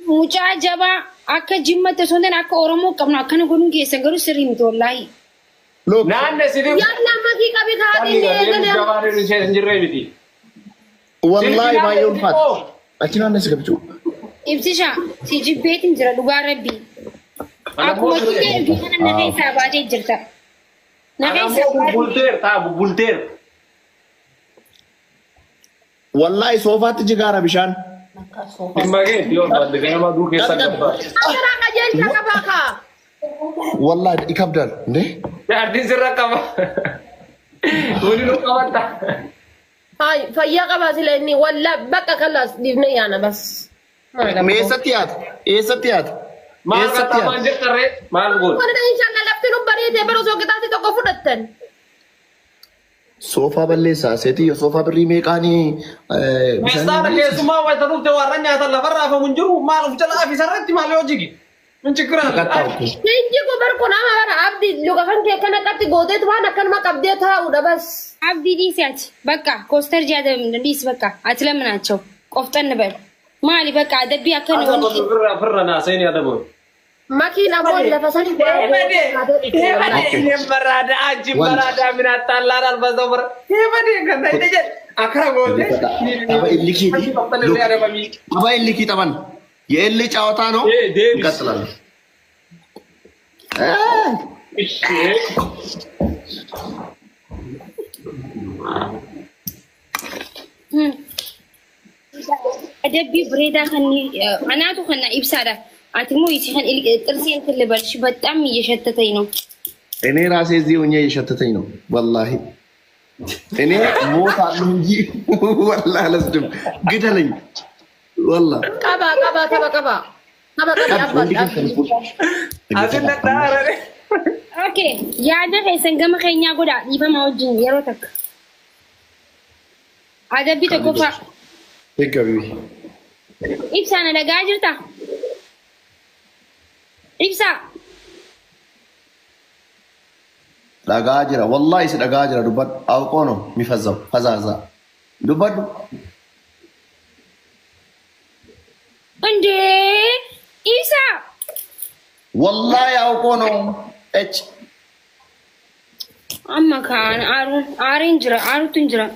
مجاجبة أكا جمة تسوندن أكا أورمو قبنا أكا نقولون كي سنقروا سري متوالله نعم نسيدي يلا ما في كبي خادي والله ما ينفع أكيد أنا سكبتو إبتشا تيجي بيت نجرا لغا ربي أكو ما تيجي أنا نغي ساباتي جرتا نغي ساباتي بولتير تابو بولتير والله صوفات جيجارا بشان إمباجي يوم بعد كنا ما دوك يسقط أنا كجيل كباكا والله إكابدال نه يا أرتين سرّا كم ولي لو كواتا هاي فيا كباس لأني ولا بقى خلاص ديفني أنا بس ميساتيات إيساتيات ما كتا مانجر كره ما نقول أنا إن شاء الله لفتنو بريء تبرو سو كتاسي تكو فدتن صوفا بالله ساسيتي صوفا بريمي كاني مستعد كيسما ويتروك توارني هذا لبرا فمنجرو ما لو جل في سرتي ما له جيجي من شكرا نيجي كبر كنا ما عبدي لو كان كي كنا كتي غودت وانا كان ما كبدي था وده بس عبدي دي سات بقى كوستر جاده من ديس بقى أتلمناچو قفتن نبر مالي بقى دبي أكن وني فرنا سيني هذا بو ماكينة بول لفساني برادة عجيب برادة من التالار البزوبر بدي كنا يتجد أكره بول أبا اللي كي أبا اللي كي طبعا ये ले चाहता नो कतला أدبي بريدة خني أنا تو خنا إبسارة أتمو يسخن الترسين كل برش بتأمي يشتتينو إني راسي زي ونيا يشتتينو والله إني موت على والله لازم قتلني والله كبا كبا كبا كبا أصلا تارة أوكي يا ده هيسن جم خينيا قدا يبقى موجود يروتك أدبي تكوفا إيه كبير إبسا أنا لقاجرتا إبسا لقاجرة والله يصير لقاجرة دبر أو كونه مفزع فزازا دبر عندي إيسا والله يا كونه إيش أما كان آرينجرا تنجرا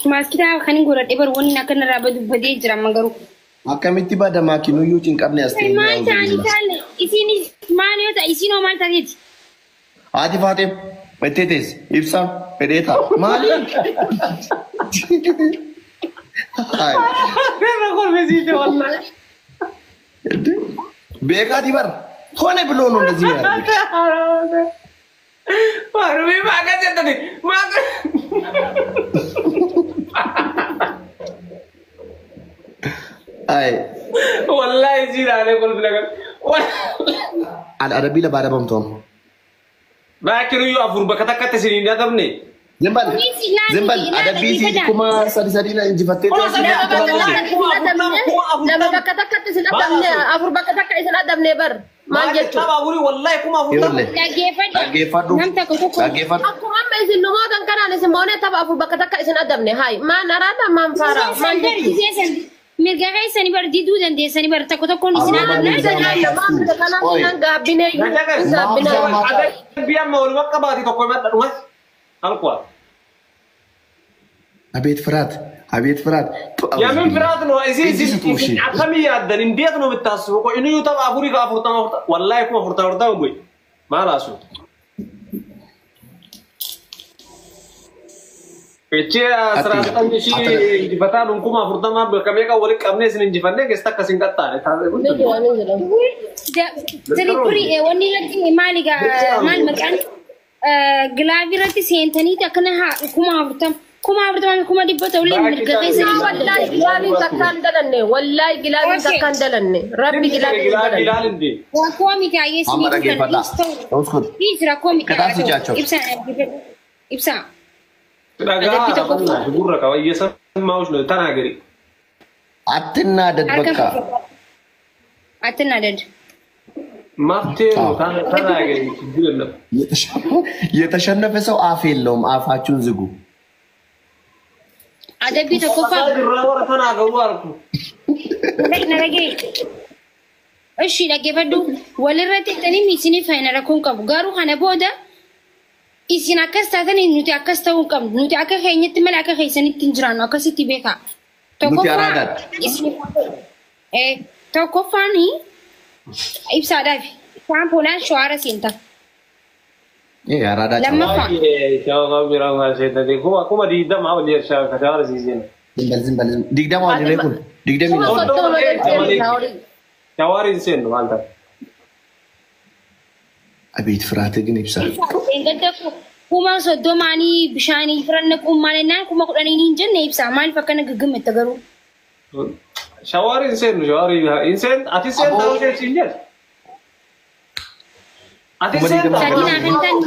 ماسكتا خاني غورا دبر وني نكن رابد بدي جرا مغرو أكمل تبا دماغي يوتين قبل أستيقظ ما تاني تاني إسيني ما نيوتا إسينو ما تاني عادي فاتم متتيز إبسا بديتا مالي هاي أنا أقول بزيد والله بيكا ديبر خونه بلونو نزيار Baru makan je tadi makan ay wallahi jirane kol bilagan ada bila bada bom tom bakiru yu afur bakata kata sini dia tabne Zembal ada bisi kuma sadi-sadi na injifatte لما بكتك سنادم أفر بكتك سنادم نبر ما جت أقولي والله كم أفر أكو هم إذا نما كان أنا سمعنا تبع أفر بكتك سنادم نهاي ما نرى ما مفارا ما جت مرجعي سني بردي دودن دي سني برتا كتو كوني سنادم أبيت فرات يا من فرات نو إزي عقمي يادن إنديت نو بتاسو إنه يتابع أفوري كافورتا والله يكون أفورتا ورتا وقوي ما لاسو Kecil serasa misi jibatan hukum afurta mah kami ka walik amne sinin jibannya kita kasih kata. Jadi puri wani lagi maliga mal makan glavirati sentani tak kena hukum afurta kuma di betul ni mereka kisah wallahi gilabin takkan dalanne wallahi gilabin takkan dalanne rabbi gilabin di وقومي كايس ميتان يجرا قومي إبسا Sudah gurra kau iya sama us lo tanah geri. Atina dad bakka. Atina dad. Mafte tanah geri jiran. يتشنف سو آفيل لهم آفاتون زجو. adabbii tokkoffaa. Irraa warra tanaa garuu argu. Nagee. Ishi dhaggeeffadhu walirratti ittanii miisinii faayina rakkoon qabu garuu kana booda isin akkas taatanii nuti akkas ta'uu qabnu nuti akka keenyatti malee akka keessanitti hin jiraannu akkasitti beekaa. Tokkoffaan ibsaadhaaf isaan poolaan shawaara seenta. Lammaffaa. Kuma diidama waliin shawaara siiseen. Digdama waliin kun digdami. Shawaariin seennu maal ta'a? Abeet firaate gin ibsa. Kuma soddomaanii bishaanii firanna qummaalennaan kuma kudhanii hin jenne ibsa maaliif akkana gaggamatta garuu? Shawaariin seennu shawaariin seennu ati seennu ta'uu jechuun jedhu. Ati seennu Sadinaaf hin taane.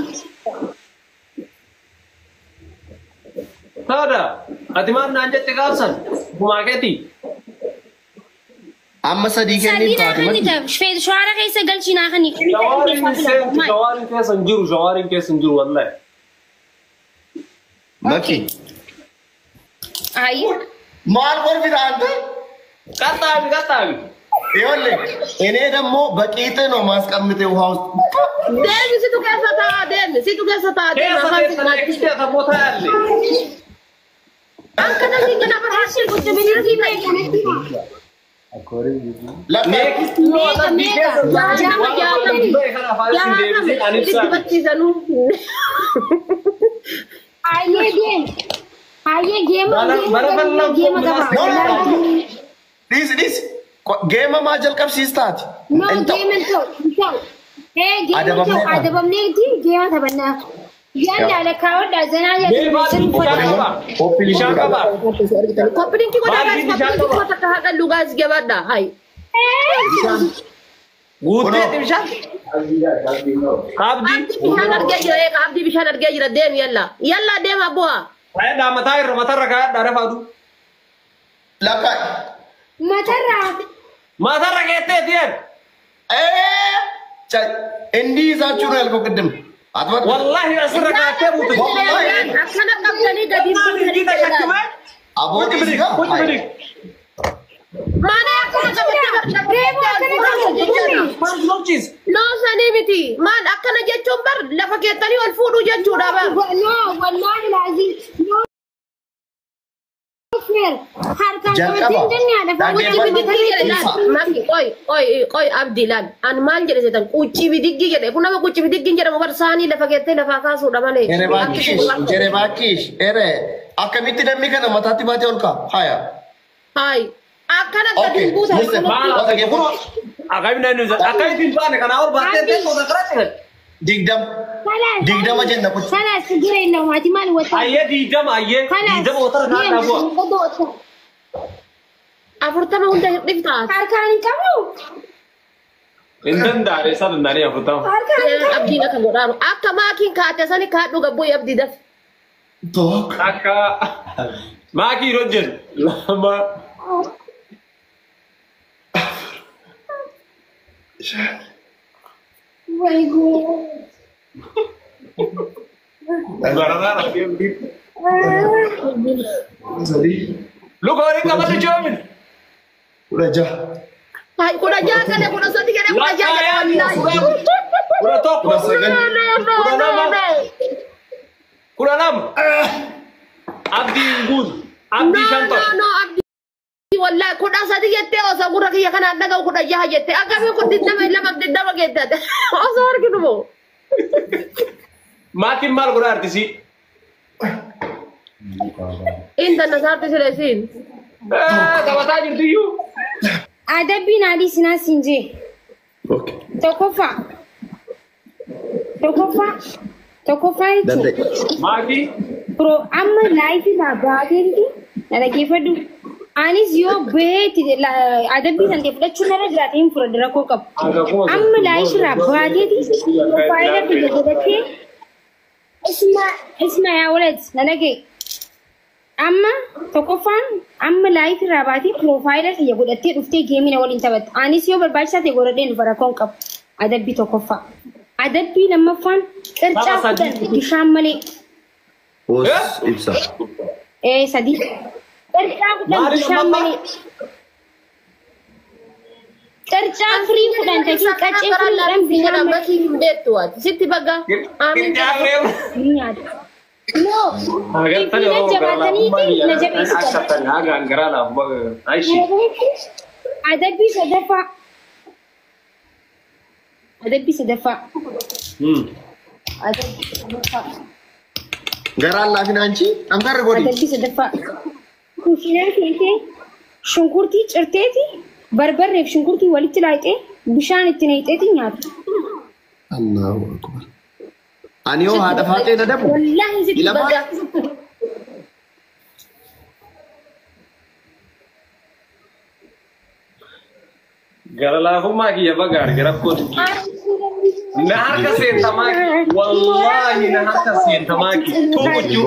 Taada ati maal naan jette gaafsan kumaa keetii. Amma sadii kenneen Sadinaaf hin taane shawaara keessa galchinaa kan Shawaariin keessa hin jiru shawaariin keessa hin jiru wallahi. Maki. Ayi. Maal warri taante? Qaxaabi. Ijoollee inni ደግሞ በቂጥ ነው ማስቀምጠው ውሃ ውስጥ Deemi situ keessa ta'a deemi. Keessa moota yaalle. Akkana si gana barhaashii gocha bineensi beekanii. This game ma jalqab siistat. No game until. Hey game until adabamne ti game tabanna. Yanda ala kaawda zanaa ya Bishaan qaba. Koppiin ki godha takka haqa lugaas gabadha. Hai. Guutee bishaan. Abdi bishaan argee jira deem yalla deema bu'a. Ayda matarra kaadha rafaatu. Laka. Matarra keettee tiyeen. Indi izaachuu na yalko qiddim. Wallahi asirra kaattee buutu. Akkana qabdanii gadi buutanii. Abooti isiga. Mana akkana qabdanii No sanii miti. Maan akkana jechuun bar lafa keettanii ol fuudhuu jechuudha bar. No wallahi lazim. No. Oi Abdilan an maal jedhe setan qucci bidiggi jedhe kun nama qucci bidiggi jedhamu bar saanii lafa keettee lafa kaasuudha malee. Jere baakish ere akkamitti namni kana mataatti baatee ol kaa haya. Hai akkana gadi buusa. Akkamitti baane kana ol baattee teessoo sakaraatti. Digdama jenna kun. Salas gire no mati mal wata. Ayyee diidama wata kaadhaa bu'a. Afurtama hunda dhiftaa. Harkaan qabu. Hin danda'ane isa danda'anii afurtama. Abdiin akka godhaaru akka maakiin kaate sani kaadhu gabboo abdii daf. Tok. Akka maakii yeroo jedhu lama. My God. Look how they come to German. Udah jah. Hai kuda jaga deh kuda sodi kan kuda jaga. Udah top. Kuda enam. Abdi good. Abdi Shanto. No Abdi. Wallahi kuda sodi jette osa kuda kiya kan ada kau kuda jaga jette. Agak aku tidak lama tidak begitu. Osa orang gitu mo. Makin mal kuda artisi. Intan nasar tu selesin. Dapat aja tu you. Ada binadi sina sinje. Okay. Tokofa itu. Maki. Pro amma life na baadinti. Nada kifadu. Anis yo beti ada binan ke pada cuma ada gratin pura dera kokap. Amma life na baadinti. Profile tu jadi isma ya walad nada ke. Amma tokkoffaan amma laayiti raabaatii piroofaayila kiyya godhattee dhuftee geemina waliin taphatte. Anis yoo barbaachisaa ta'e godhadheen dhufa rakkoon qabu. Adabbii tokkoffaa. Adabbii lammaffaan qircaa kudhan bishaan malee. Ibsa. Sadii. Cerca free kudan taki kace free dan Bishan basi betu at. Sitti baga. Amin. No. Agar tadi orang jabatani na jabi su. Akatan aga angara la Aishi. Adabi sadafa. Adabi sadafa. Adabi sadafa. Garan la financi angara godi. Adabi sadafa. Kufinan kente shunkurti cirteti barbarre shunkurti walitti laite bishaan itti neexeti nyaatu. Allahu akbar. Ani oo haadha faatee na dabu. Wallahi sitti baga. Garalahumma ki bagar garapko. Na harka sentamaki. Wallahi na harka sentamaki. Tukuju.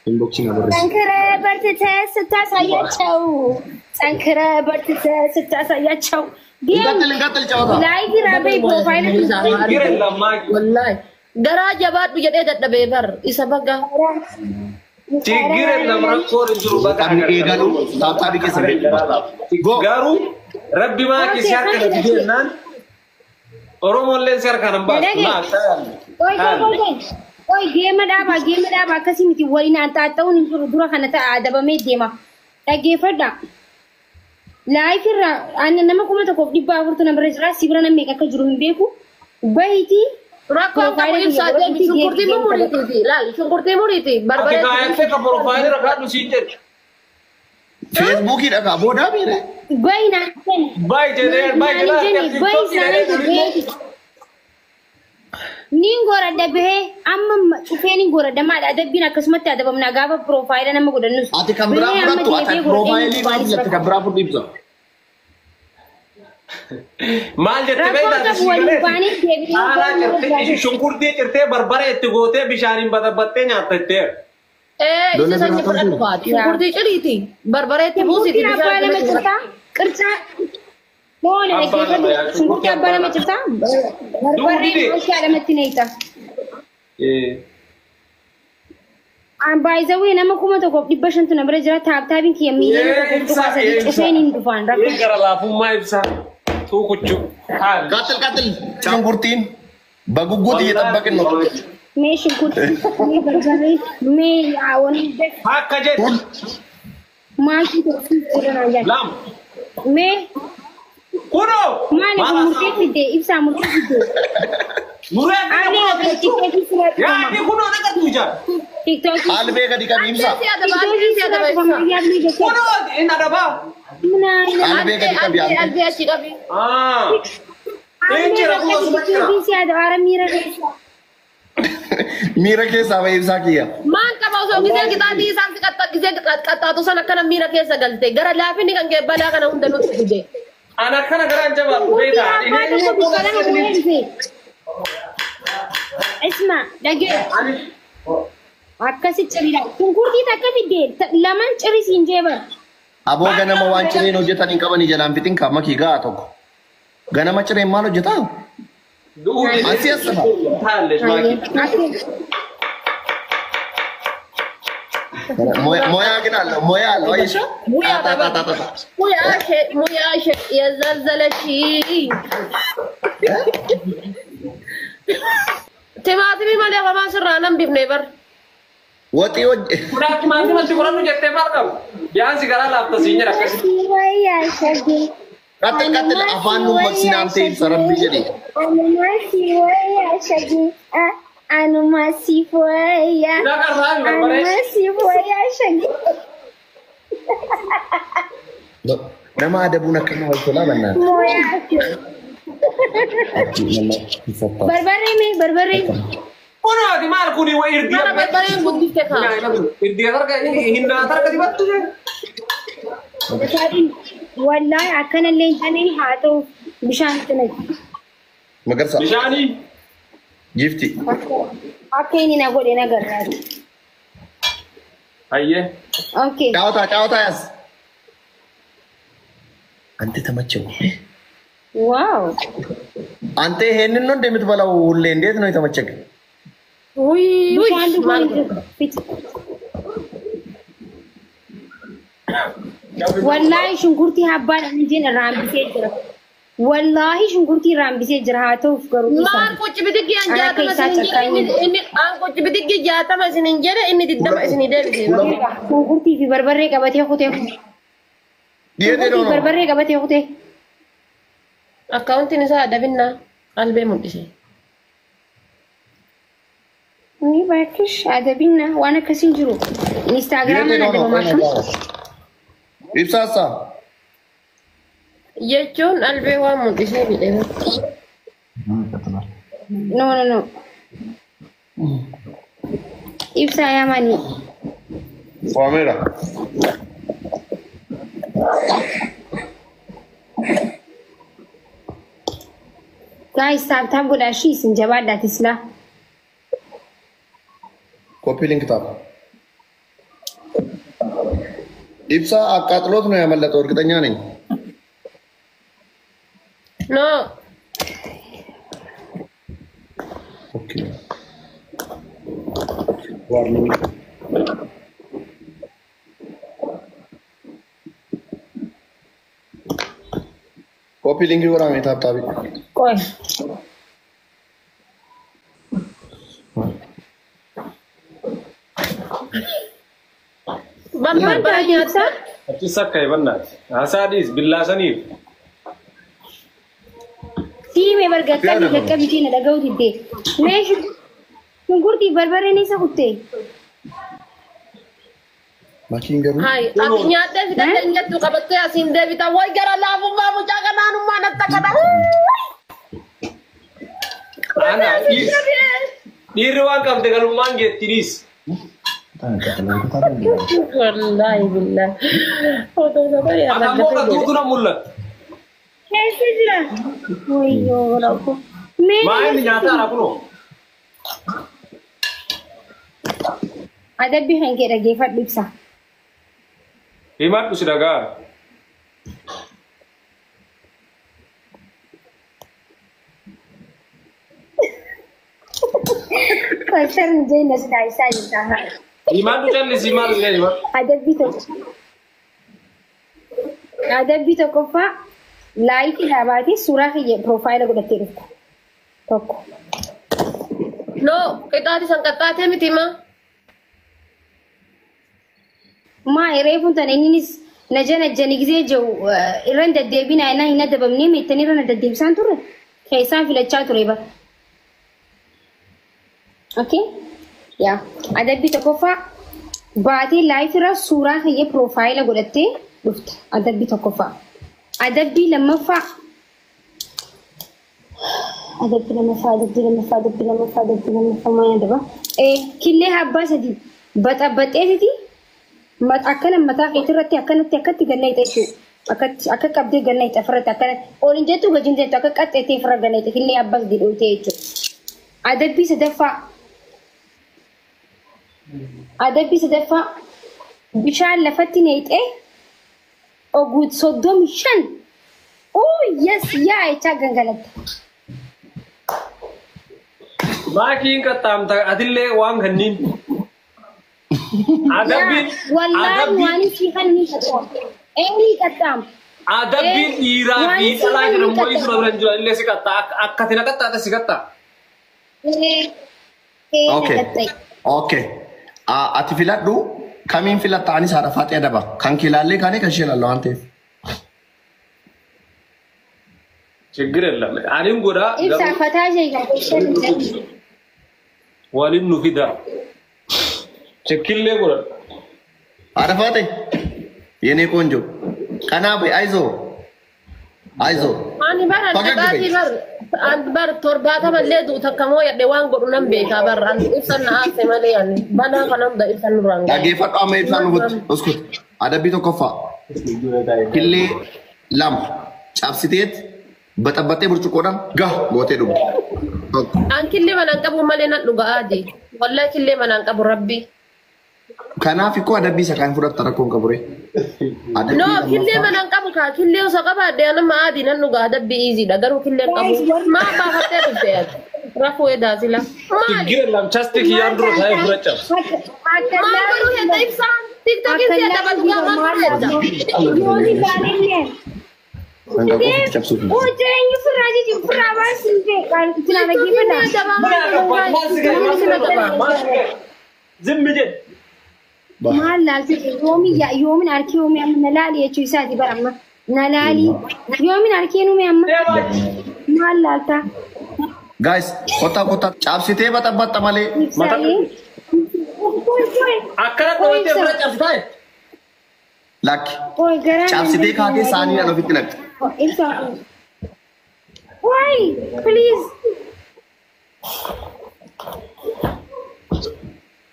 Unboxing abarra. Sankara bartata satasayaቸው. Sankara bartata satasayaቸው. Gatal jawab. Like rabe profile Giren lamaki. Wallahi. Gara jabat bijade dadhabe bar isa baga. Giren lamra kor jiru baga. Kami egalu tabi ke sabe. Garu Rabbi ma ki syarka dinan. Oromo len syarka nambas. Oi game daba kasi miti wali na tataw ni dura kana ta adaba me dema. Fada. Like ra an nama kuma ta ko dibba furtu na bare ra sibra na me ka juru beku. Baiti Rakko ka isa de shunkurti mo muriti lal shunkurti muriti barbare. Ka ayat ka profile rakha du sijer. Facebook ida ka boda mere. Bai na ken. Bai jeder bai Ningora dabe amma ufeni ngora dama da dabbina kasmata da bamna gaba profile na magudan nusu. Ati kambra furatu ati profile ni ba ati kambra furtu ibza. Mal jette bai da sigare. Ala jette shunkurti jette barbare itti gote bishanin badabatte nyaatatte. Isa sanni fudhatu baati. Shunkurti ciriti barbare itti buusiti bishaan. Qirca Mole de que shunkurti abbana machita. Barbare mashi alamatti neita. By the way, nama kuma to ko dibba shantu na bare jira tabin ki yammi ne ko ko sa di ufenin dufan ra. Gara la fu mai sa tu kuchu. Gatal shunkurtin baguguti yatabakin no. Me shunkurti me barbare me awani de. Hakka je. Mashi to Lam. Me Kuno. Mani murti fide ibsa murti fide. Murad ya ni kuno na ka tuja. TikTok. Albe ka dikam imsa. Kuno ina da ba. Albe ka dikam ya. Albe ashi kabi. Injira kuno subakira. Mira ke sa vai imsa kiya. Man ka bauso gise kita di san gise kata to sana kana mira ke sa galte gara lafi ni kan ke bala kana unda no tude. Anak kana garan jawab beda. Isma, lagi. Akka si cerita. Shunkurti takka fide. Laman ceri sinjeba. Abo ganama waan cireen hojjetan hin qabani jalaan fitin kama ki gaa tokko. Ganama cireen maal hojjetaa? Asi asaba. Moya ginallo, moya allo Aisha. Moya ashe ya zalzala shi. Timatimi male kama sirranam bifne bar. Wati hojje. Udah mati mati kurang jette bar kam. Jangan segala lapta sinya rakas. Katil afaan nu maksinaan ta'e sarabbi jedhe. Anu masih foya. Shagi. Nama ada bunak kenal itulah benar. Barbare. Ono di mal kuni wa irdi. Mana barbare yang bukti ke kah? Irdi atar ka ini hinda atar ka di batu je. Wallahi akan lentane hato bishan tane. Magar sa. Bishani. Gifti. Akai ni na gode na garrari. Ayye. Okay. Ciao yas. Ante tamaccu. Wow. Ante hennin non demit bala ulle ndet no tamaccu. Ui. Wallahi shunkurtii habbaan anjeen raambisee jira. Wallahi shunkurtii raambisee jira haa ta'uuf garuu isa. Maan qochi bidiggi an jaatama isin inni an qochi bidiggi jaatama isin jedhe inni diddama isin deebisee. Shunkurtii fi barbarree qabatee kutee. Barbarree qabatee kutee. Akkaawuntiin isaa adabinna qalbee mul'ise. Ni bakish adabinna waan akkasiin jiru. Instagramaan adabamaa kan. Ibsaasa. Jechuun albee waan mul'isee bidhe. No. Ibsa yamani. Waamera. Guys, tap godhaa ishii isin jabaadhaati silaa. Copy link taap. Ibsa አቃጥሎት ነው ያመለጠው እርግጠኛ ነኝ። No. Okay. Warning. Copy link ወራሜ ታብታቢ ቆይ Bamban baay'ata. Achi sakkai bannat. Hasadis billasaniif. Siime bargattanii laqqabitiin dhaga'u didde. Meeshu shunkurtii barbareen isa kutte. Makiin garuu Hai, ati nyaatee fidate injattu qabattee asiin deebita. Way gara laafummaa mucaa kanaanummaa natti akkata. Ana dhiirri waan qabde galummaan geettinis. Wallahi billahi. Foto sana ya Akammoo qatuutu na mul'ata. Keessa jira. Wayyoo rabbo. Maayini nyaataa kunoo. Adabbii kan kee dhaggeeffadhu ibsa. Himadhu si dhagaa. Kalsar mijee na sidaa isaa jirta. Himadhu callisi maal illee himadhu. Adabbii tokkoffaa laayikii dhaabaatee suuraa kiyya piroofaayila godhattee dhufta. Tokko. No, qixaati san qaxxaatee miti ma. Maa reefuun tana innis najjani gizee jiru irraan deddeebinaa innaa hin adabamnee meettanii irraan deddeebisaan turre keessaan filachaa ture bara. Okay? Yaa adabbii tokkoffaa baatee laayifirra suuraa kiyya piroofaayila godhattee dhufta. Adabbii tokkoffaa. Adabbii lammaffaa maal adaba? Killee abbaa sadii baxabaxeetiti akkana mataa keetirratti akkatti ganneeta jechuudha. Akka qabdee ganneeta ofirratti akkana oolin jettu gajin jettu akka qaxxeetee ofirra ganneeta killee abbaa sadii dhootee jechuudha. Adabbii sadaffaa bishaan lafatti neexee oguut 35. Oh yes yaa echaa gangalatte. Maakiin qaxxaamta atillee waan kanniin. Adabbiin Wallahi waan isii kan ni qaxxaam. Eenyu qaxxaam. adabbiin dhiiraa fi dhalaa jedhamu wayii dura biran jira illee si qaxxaa akka tina qaxxaata si qaxxaa. Okay. Ati filadhu kamiin filatta anis haadha faaxee adaba kan kilaallee kaanii kan ishee lalla waan ta'eef. ችግር የለም አኔም ጎዳ Ibsa fataa jee waliin nu fida ቸክሌ ጎዳ Haadha faaxee yenee qoonjoo kanaaf aizoo. Ani bara qixaati bar torbaatama illee duutakkamoo yadhe waan godhu nan beekaa barra ibsan na haase malee ani banaa kanan da ibsan nurraan gahe. Dhaggeeffadhu amma ibsaan nufutti uskut adabbii tokkoffaa killee lama cabsiteet baxabbattee burcuqqoodhaan gah gootee dhugu. An killee manaan qabu malee nan dhuga aadi. Wallahi killee manaan qabu rabbi. Kanaaf ikkoo adabbii isa kan fudhatta rakkoon qabure. No, killee manaan qabu kaa killee osoo qabaadde anama aadi nan dhuga adabbii iiziidha garuu killee qabu. Maa baafattee dhufte ati. Rafuu edaa sila. Maali? ችግር የለም ቻስቲክ ያንድሮ ታይፍ ረጨም Maal godhu hedda ibsaan? TikTok ini ada bantuan mana? Yooni baanillee. Ujjeenyi furraaji jibbirraa baasinte kan itti na dhaggeeffadha. Zimmi jedhe. Maal laalti yoomin harki yoomii amma na laali jechuu isaati bara amma na laali yoomin harki yoomii amma maal laalta. Guys, kota cabsitee baxabatta malee. Akkana qabatee fura cabsitee. Lakki. Cabsitee kaatee saanii ala ofitti naqxe. Why? Please.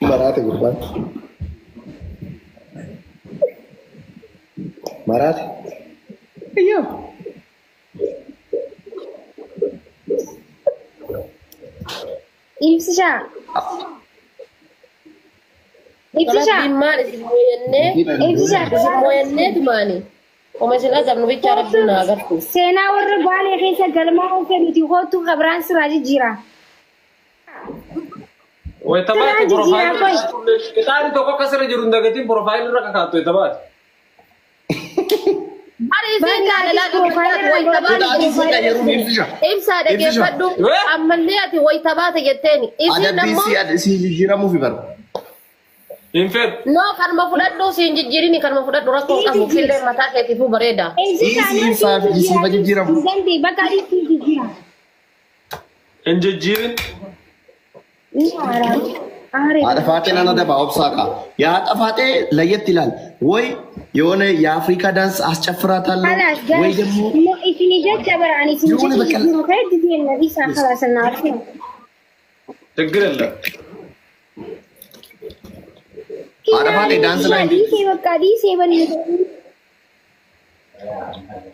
Marate gurbaan. Marate. Iya. Ibsisha. Seenaa warra baalee keessa galmaa oofee nuti hootu qabraan siraaji jira. Wayitabaati profaayilii ixaanii tokko akka sirra jiru hin dagatiin profaayilii irra kakaattu wayitabaati. Ibsa dhaggeeffadhu ammallee ati wayitabaata jetteeni. Adabbii si jijjiiramuuf bara. Hin fedhu. No kanuma fudhadhu siin jijjiirini kanuma fudhadhu rakkoo qabu fillee mataa keetiifuu bareeda. Isiifa jijjiiramu. Hin jijjiirin. Haadha faatee nana dabaa obsaa qaba. Yaa haadha faatee layyatti ilaal. Woy የሆነ የአፍሪካ ዳንስ አስጨፍራታለሁ ወይ ደግሞ ችግር የለም። አረፋቴ ዳንስ ላይ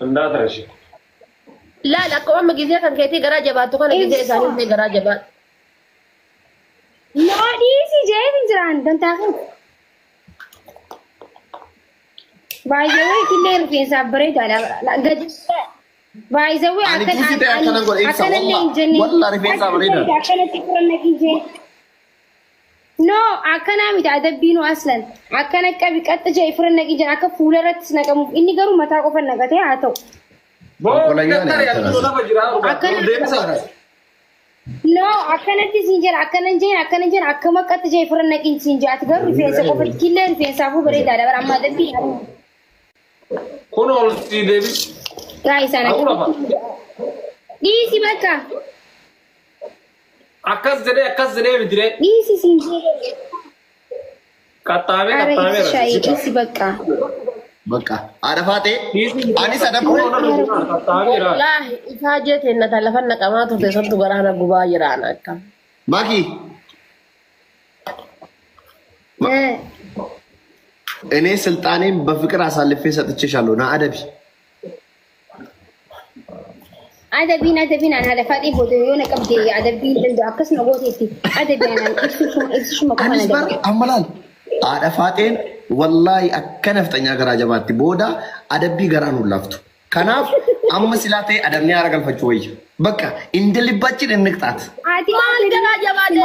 እንዳትረሺ لا قوم ጊዜ kan keetii garaa jabaattu kana ጊዜ isaanii garaa jabaat no dhiisi jeetin jiraan dantaa By the way, killee rifeensa bareedaadha. Gadi. By the way, No, akkana miti adabbiinu aslan. Akkana qabi qaxxa jee furan naqi jira akka fuula irrattis naqamuuf inni garuu mataa qofa naqatee haa ta'u. No, akkanatti siin jira akkanan jeen akkama qaxxa jee furan naqin siin jira ati garuu rifeensa qofa killee rifeensaafuu bareedaadha bara amma adabbiidha. Kun ol si deebi. Guys, ana. Dhiisi bakka. Akkas jedhee bitire. Dhiisi siin jedhe. Qaxxaamee. Dhiisi bakka. Bakka. Arafaatee. Ani sadaqoo. Wallahi isaa jeeteen na talafan naqamaa turte santu garaana gubaa jiraan akka. Maki. እኔ ስልጣኔን በፍቅር አሳልፌ ሰጥቼሻለሁ ና አደቢ አደቢን አና ለፋዲ ቦዶ የሆነ ቀብዴ አደቢን እንደ አከስ ነው ቦቴቲ አደቢና እሱሽ መቆና ነገር አመላል አደፋቴን ወላሂ አከነፍጠኛ ገራጀባቲ ቦዳ አደቢ ገራኑ ላፍቱ ከናፍ አምስላቴ አደምኔ ያረጋልፈቹ ወይ በቃ እንደልባችን እንቅጣት አዲ ማን ገራጀባዳ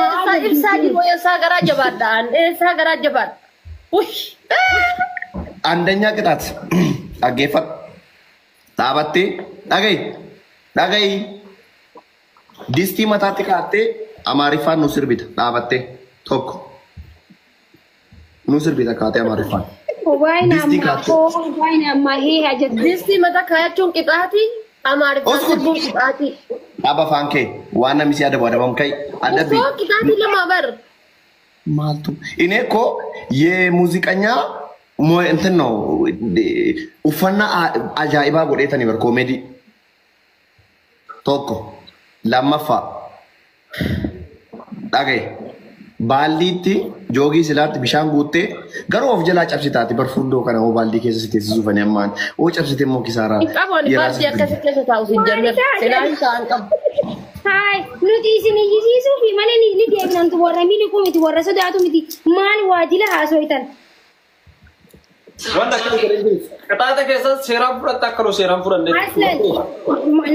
ኢብሳዲ ወይ ገራጀባዳ እንሳ ገራጀባዳ አንደኛ ቅጣት አገፈት ታባቴ ዳገይ ዲስቲ መታቲ ካቴ አማሪፋን ኑስር ቢት ታባቴ ቶክ ኑስር ቢት ካቴ አማሪፋን ዋይና ማሄ አጀት ዲስቲ መታ ካያቹን ቅጣቲ አማሪፋን ቡብ ቅጣቲ አባ ፋንኬ ዋና ሚሲ አደባደባም ከይ አደቢ ቅጣቲ ለማበር ማልቱ እኔ እኮ የሙዚቀኛ እንትን ነው ኡፈና አጃኢባ ጎዴተን ይበር ኮሜዲ ቶኮ ለማፋ ዳገይ ባልዲቲ ጆጊ ስላት ቢሻን ጉቴ ገሮ ኦፍ ጀላ ጨብሲታቲ በርፉንዶ ከነው ባልዲ ኬስ ሲቴስ ዙፈን ያማን ኦ ጨብሲቴ ሞ ኪሳራ የራስ ያከሰከሰ ታውስ ጀመር ሰላም ታንቀብ Hi, nuti isini yisisu fi male ni deegnan tu warra mili ko miti warra sodaatu miti maal waajila haasoitan. Wanda kan jedhe kataata keessa seeraan fudhatta akkano seeraan fudhanne. Aslan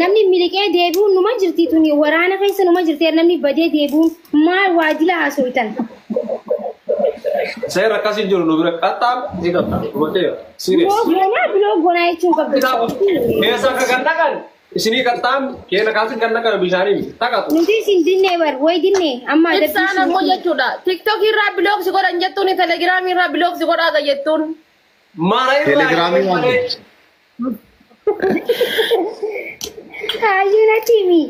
namni milikee deebi'uun numa jirti tuni waraana keessa numa jirti namni badee deebi'uun maal waajila haasoitan. Saya kasih juru nubrak katam, jika tak, betul. Serius. Blog guna itu Kita biasa kegandakan. Di sini katam, kena kasih gandakan bisa nih. Tak tu. Nanti sini never, why dini? Amma ada Ibsana mo jechuudha. TikTok irraa blog si godhan jettuun, Telegram irraa blog si godhaa jettuun. Mana ini? Telegram ini. Ayo nanti mi.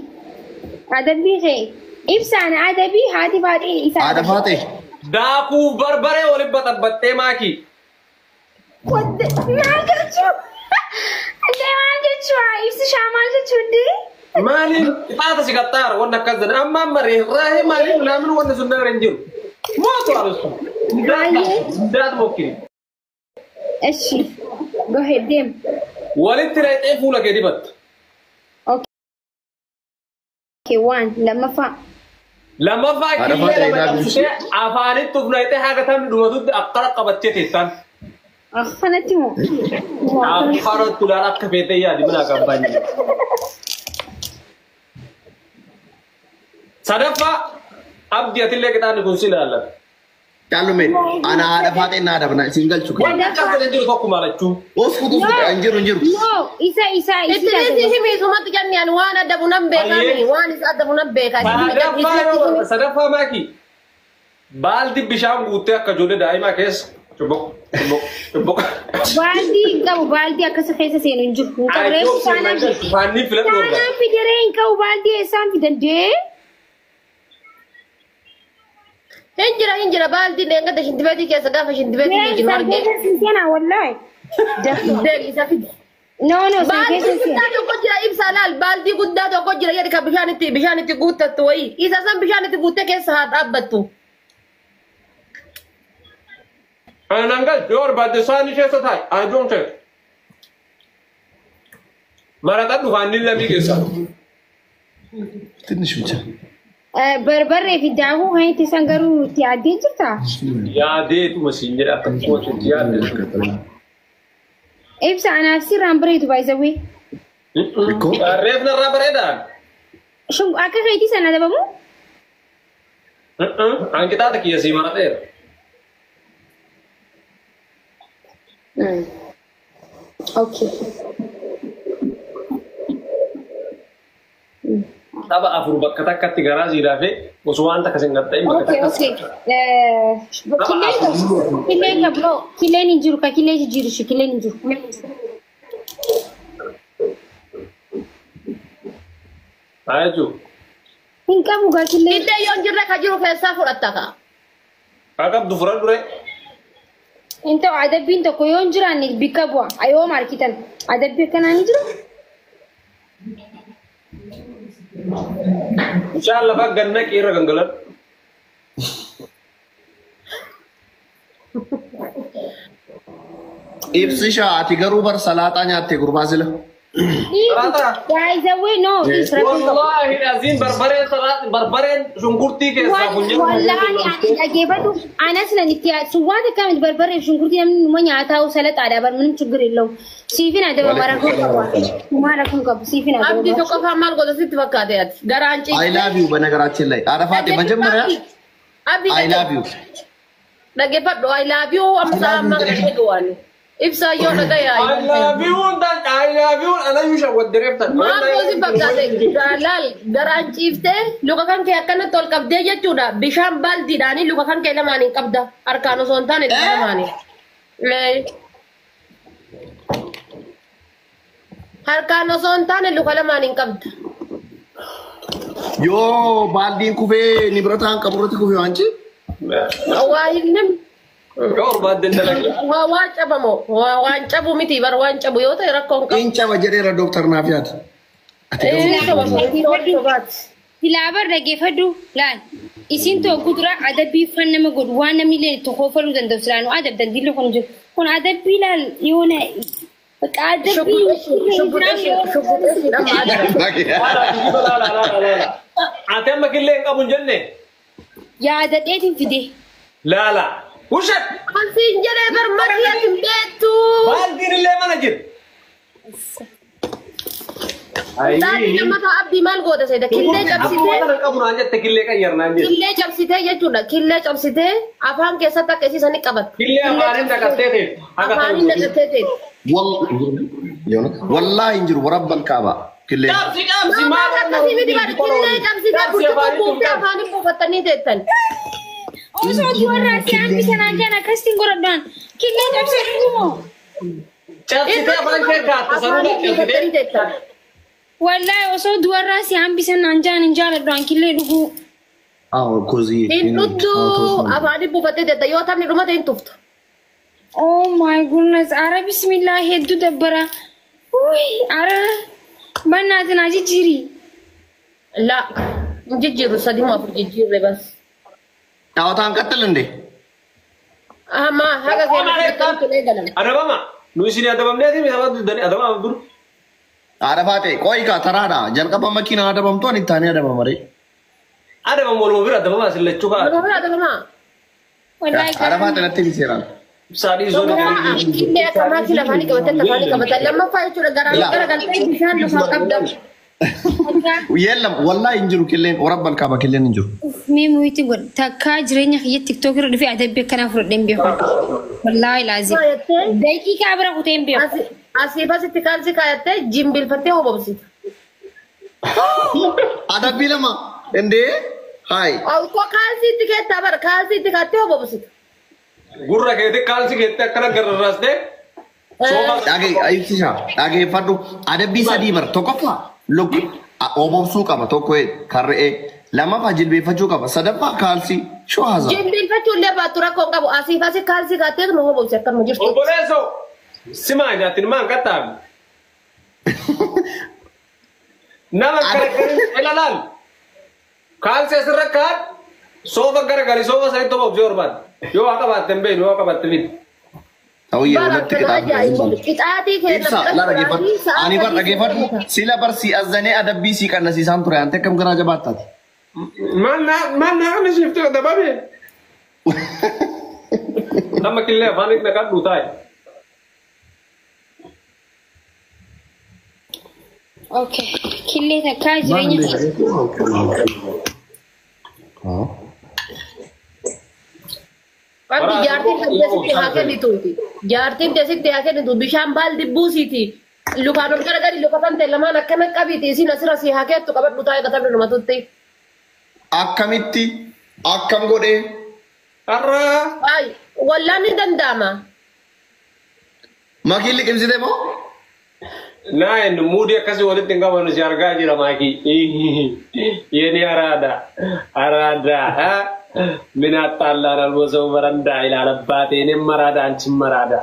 Ada bihe. Ibsana ada bi hati badi. Ada Fatih. Daku barbare oleh batte maki. What? Nagachu. Ada nagachu. Ibsa shamal chundi. Mali kita atas katar, warna kazan. Amma mari rahi mali namun warna sunnah renjur. Mau tu harus. Dah mungkin. Ashi. Go ahead them. Walid tirai tefu lagi dibat. Okay, one. Lama fa kille lama tafsir afani tufna ite haga tan dumadu aqra qabatte tetan. Akhanatimo. Aqra tulara kafete ya di mana kampanye. Sadafa abdi atille kita ni kunsila Allah. Kalau men, anak ada Fatih, ada benar single cukup. Wanda ka den dir ko kumala chu. Os kudu anjir. No, isa. Itti himi sumatti janniyaan waan adda bunan beekami, waan isa adda bunan beekami. Sadafa maki. Baldi bishaan guutte akka jole daa'ima keessa cubuk. Baldi akasa keessa seenu jiru. Qabreesu Fanni filan dorga. Kana fidireen ka'u baldi eessaan fidandee. Hinjira baldi ne ngada shindibeti keessa gaafa shindibeti ni jimarge. Sena wallahi. Deri isa fidi. No, Baldi guddaa tokko jira ibsa laal baldi guddaa tokko jira jedhi ka bishaanitti guuttattu wayii. Isa san bishaanitti guutte keessa haa dhaabbattu. Anangal yor badde sani keessa ta'i. I don't care. Maraqadhu fanni lamii keessa. ትንሽ ብቻ Barbare fi daakuu kan itti isaan garuu itti yaaddee jirta? Yaadeetu masiin jedha akka kootutti yaadde. Ibsa anaaf sirraan bareedu baay'isawee. Reefna irraa bareedaan. Akka keetii sana dabamu? Hanqitaata kiyya sii marateera. Okay. Tapha afur bakka takkatti garaa siidaa fi osoo waan takka sin gatta'in bakka takkatti. Killeen ka biroo killeen hin jiru ka killee jiru shi killeen hin jiru. Haa jechuun. Hin qabu gaa killee. Illee yoo hin jirre ka jiru keessaa fudhatta ka. Haa qabdu fura dure. Hin ta'u adabbiin tokko yoo hin jiraanne bikka bu'a. Ayoo markitan adabbii akkanaa ni jiru. Inshallah bakka ganna qeerra gangalan. Ibsisha ati garuu bar salaaxaa nyaatte gurbaa sila. Baay'isawee no. Wallahi aziin barbareen shunkurtii keessaa kunyaan. Wallahi ani dhageeffadhu anas nan itti yaadsu waan akkamit barbaree shunkurtii namni numa nyaataa salataadha bar ምንም ችግር የለውም. Siifin adaba marakuu qabu. Maara kun qabu siifin adaba. Abdi tokko afaan maal godha sitti fakkaate ati garaan ciise. I love you በነገራችን ላይ አረፋቴ መጀመሪያ I love you. Dhageeffadhu I love you amsa amma dhageewwan. Ibsa yoo dhagaya. I love you ana yusha waddereeftan. Maal gosi fakkaate jaalal garaan ciifte luka kan kee akkanatti ol qabdee jechuudha bishaan baldiidhaanii luka kan kee lamaaniin qabda harkaan osoo hin taane lamaaniin. Harkaan osoo hin taane luka lamaaniin qabda. Yoo baaldiin kufee ni birataan qaburratti kufee waan ci? Waa hinnim. Yoo baadden dalagi. Waan cabamoo waan cabu miti bar waan cabu yoo ta'e rakkoon qabu. In caba jedheera dooktar naaf yaad. Silaabar dhageeffadhu laal isin tokko dura adabbii fan nama godhu waan namni illee itti koofaluu danda'u silaanu adabdan dilli kun jiru kun adabbii laal yoona bakka adabbii Ate amma killee hin qabu hin jenne. yaada dheetiin fide. Laala. Ushat. Ansiin jedhee barmadii ati hin beektu. Baaldiin illee mana jira. Taati nama ta'a abdii maal goota seeta killee cabsitee Akkuma qabu naan jette killee qayyarnaan jette. killee cabsitee jechuudha killee cabsitee afaan keessatti akka isiisanii qabattu. Killee afaanin naqattee ta'e. Afaanin naqattee ta'e. والله ينجر ورب الكعبة كله Qabsi qabsi Maal maal akkasii miti bara killee cabsitee burtuqoo buuftee afaanin buufattanii teettan. Osoo duwarraa si hambisan anjaan akkasiin godhadhaan killee cabsee dhugumoo. Cabsitee afaan kee gaatta Afaanin sanuu buufattanii cabsitee. teettan. Wallahi osoo duwarraa si hambisan anjaan hin jaaladhaan killee dhuguu. كوزي Hin dhudhuu afaanin buufattee teettan yoo taphni dhumate hin tuftu. Oh my goodness. Ara bismillah hedduu dabbara. Uy, ara bannaatiin haa jijjiiri. La jijjiirru sadii moo afur jijjiirre bas. دعوتان قتل عندي Amma haga keenya filatanii galan. Adabama. Nu isin adabamneeti mi sabatu dani adabama dur. عرفاتي كويكا ترادا جرقبا مكينة أدبم تواني الثاني أدبم مري Adabama wal bir adabama sillachuu kaa. Nama bira adabama. Wallahi عرفاتي نتي بيسيران Saadii zoon Nama killee akkamaatti lafaanii qabatan lafaanii qabatan lammaffaa jechuudha gara galtee bishaan lafaa qabdan. ويلم والله ينجرو كلين ورب الكعبة كلين ينجرو Mee muhiitiin godha. Takkaa jireenya kiyya TikTok irra dhufee adabbii akkanaa fudhadheen beeku. Wallahi laazim. Kaayattee Daqiiqaa bira kuteen beeku. asii asitti kaalsi kaayattee jimbilfattee hobobsita. أدبي لما عندي هاي Ko kaalsi itti keettaa bara kaalsi itti kaattee hobobsita. gurra keetti kaalsi keetti akkana gararraastee. Dhagee ayitisha dhagee fadhu adabbii sadii bar tokkoffaa lukki obobsuu qaba tokko karre'ee lammaffaa jilbeeffachuu qaba sadaffaa kaalsii shoohaza Jimbilfachuun illee baattu rakkoon qabu asii asii kaalsi kaattee nu hobobsi akkuma jirtu. Obboleesso. Simaa nyaatin maan qaxxaabi. Nama garagarin ilaalaal. Kaalsi asirra kaan soofa garagari soofa sanii tokko obsee barbaada. Yoo akka baatten beeku yoo akka baatte miti. ta'uyyee Bara walitti akkanaa ajaa'ibu. qixaafi Qixaatii keessa ibsa la dhaggeeffadhu ani bar dhaggeeffadhu sila bar si azanee adabbii si qannasiisaan ture ante akkam garaa jabaattaati Maal naa kan ishee fitee dabame. Nama killee afaan inni kan dhuutaayi. Okay. Killee takkaa jireenya kiyya. Wanti jaartiin teessitti haa kennituuti. Jaartiin teessitti haa kennitu bishaan baaldi buusiiti. Lukaan ol garagari lukatan ta'e lamaan akkana qabiiti isin asirra si haa keettu qabadhu taa'ee gatamne namatutti. akkamitti akkam godhee Har'aa. Ay wallaan ni danda'ama. makiin liqimsite moo Naa inni muudii akkasii walitti hin qabannu si argaa jira maakii. Yeni araada. Araada. Minaataallaan alboosoo barandaa ilaala baateen hin maraada anchin maraada.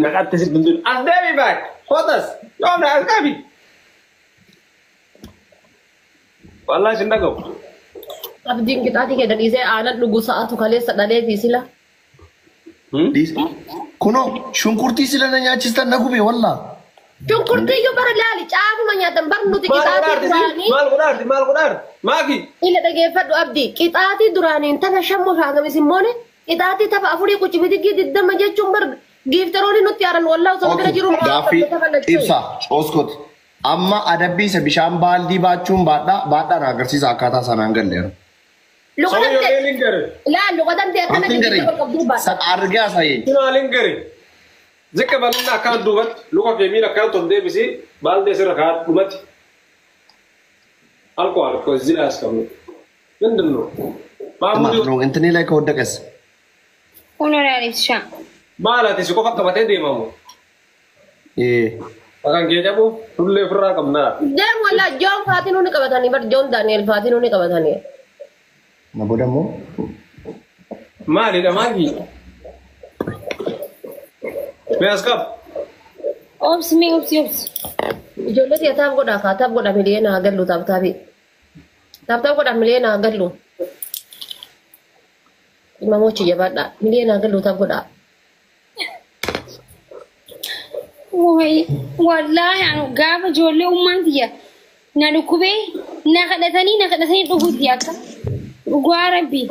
Naqatti si dundun. As deebi baak. Kootas. Yoo na as qabi. Wallaahi sin dhagahu. Abdiin qixaatii kee dadhiisee aanan dhugu sa'atu kaleessa dhaleetii sila. kunoo shunkurtii sila na nyaachistan na gube wallaa Shunkurtiyyuu bara laali caafuma nyaatan bar nuti qixaatii duraanii. Maal godhaarti? Maal godhaarti? Maaki. Ila dhageeffadhu abdii qixaatii duraaniin tapha shammu shaagamis immoone qixaatii tapha afurii qucibiti diddama jechuun bar giiftaroonni nutti yaaran wallaa osoo bira jiru. gaaffii ibsa oskot amma adabbii isa bishaan baaldii baachuun baadhaan agarsiisa akkaataa sanaan galleera Soo yoo eelin gare. Laal luqatamte akkana Akkin jiru qabduu baadha. argaa sayee Sinaalin gare. Zikka bal'inna akkaan duubatti luka kee miila akkaan ton deebisi baaldee sirra kaa dhumatti. Alkool zilaas qabnu. Mindinno. Maamudii እንትኔ ላይ ከወደቀስ Honorary ibsa. maal ati si qofa qabatee deemamu. Akkaan kee cabu tullee ofirraa qabnaa. Deem wallaa joon faatiin hundi qabatanii bar joon daani'el faatiin hundi qabatanii. ነቦ ደግሞ Maalidha maaki? Mees qab. Obsi mee obsi obsi. Ijoollee ta'e taaf godhaa kaa taaf godhaa miliyoona haa gallu taaf taafii. Taaf godhaa miliyoona haa gallu. Dhimma mochi jabaadhaa miliyoona haa gallu taaf godhaa. Wallahi anu gaafa ijoollee ummaan tiyya na dhukkubee na kadhatanii dhuguutti akka dhugaa rabbii.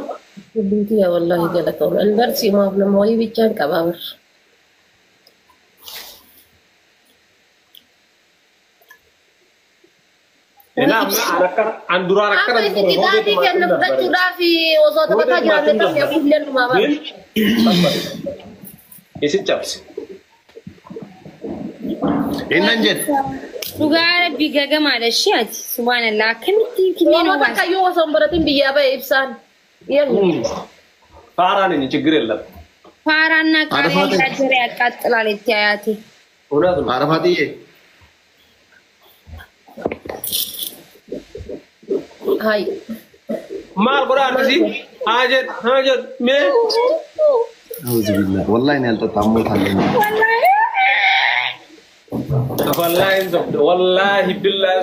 Dubbiitii yaa wallaahi galatoon albarsi maaf nama wayii bichaan qabaa bar. Enak anak anduran Apa anak isi kita di kan nak curah fi osot apa jalan itu yang bulan rumah bang. Isi caps. Inanjen. Lugar bigaga malaysia. Subhanallah. Kami kini Mau tak kayu osot berarti biaya apa Ibsan? Iya. Parah nih cegil lah. Farana kaya kajere akat lalit ayati. Udah tuh. Arafati ye. Hai. Mal Quran sih. Hajat me. Alhamdulillah. Wallahi ini alta tamu thalin. Wallahi billahi